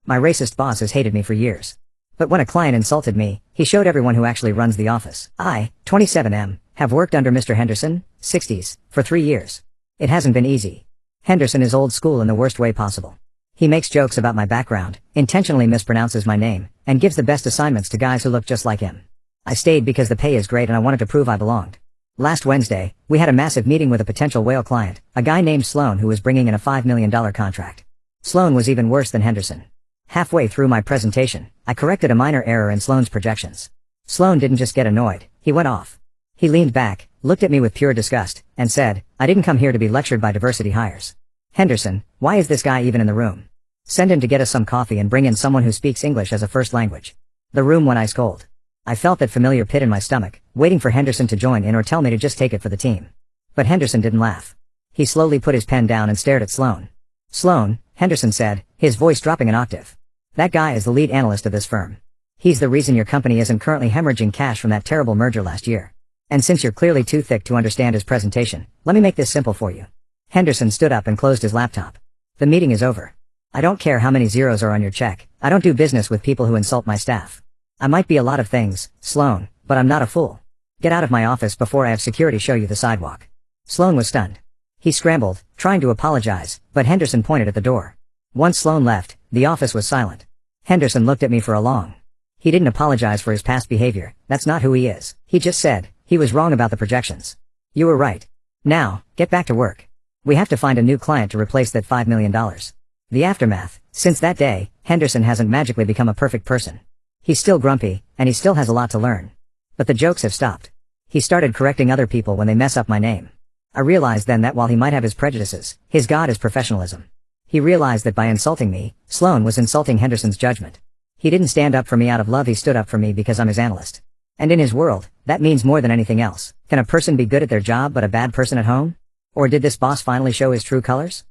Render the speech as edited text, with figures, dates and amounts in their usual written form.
My racist boss has hated me for years. But when a client insulted me, he showed everyone who actually runs the office. I, 27M, have worked under Mr. Henderson, 60s, for 3 years. It hasn't been easy. Henderson is old school in the worst way possible. He makes jokes about my background, intentionally mispronounces my name, and gives the best assignments to guys who look just like him. I stayed because the pay is great and I wanted to prove I belonged. Last Wednesday, we had a massive meeting with a potential whale client, a guy named Sloan who was bringing in a $5 million contract. Sloan was even worse than Henderson. Halfway through my presentation, I corrected a minor error in Sloan's projections. Sloan didn't just get annoyed, he went off. He leaned back, looked at me with pure disgust, and said, "I didn't come here to be lectured by diversity hires. Henderson, why is this guy even in the room? Send him to get us some coffee and bring in someone who speaks English as a first language." The room went ice cold. I felt that familiar pit in my stomach, waiting for Henderson to join in or tell me to just take it for the team. But Henderson didn't laugh. He slowly put his pen down and stared at Sloan. "Sloan," Henderson said, his voice dropping an octave. "That guy is the lead analyst of this firm. He's the reason your company isn't currently hemorrhaging cash from that terrible merger last year. And since you're clearly too thick to understand his presentation, let me make this simple for you." Henderson stood up and closed his laptop. "The meeting is over. I don't care how many zeros are on your check. I don't do business with people who insult my staff. I might be a lot of things, Sloan, but I'm not a fool. Get out of my office before I have security show you the sidewalk." Sloan was stunned. He scrambled, trying to apologize, but Henderson pointed at the door. Once Sloan left, the office was silent. Henderson looked at me for a long. He didn't apologize for his past behavior, that's not who he is. He just said, he was wrong about the projections. "You were right. Now, get back to work. We have to find a new client to replace that $5 million. The aftermath: since that day, Henderson hasn't magically become a perfect person. He's still grumpy, and he still has a lot to learn. But the jokes have stopped. He started correcting other people when they mess up my name. I realized then that while he might have his prejudices, his god is professionalism. He realized that by insulting me, Sloan was insulting Henderson's judgment. He didn't stand up for me out of love, he stood up for me because I'm his analyst. And in his world, that means more than anything else. Can a person be good at their job but a bad person at home? Or did this boss finally show his true colors?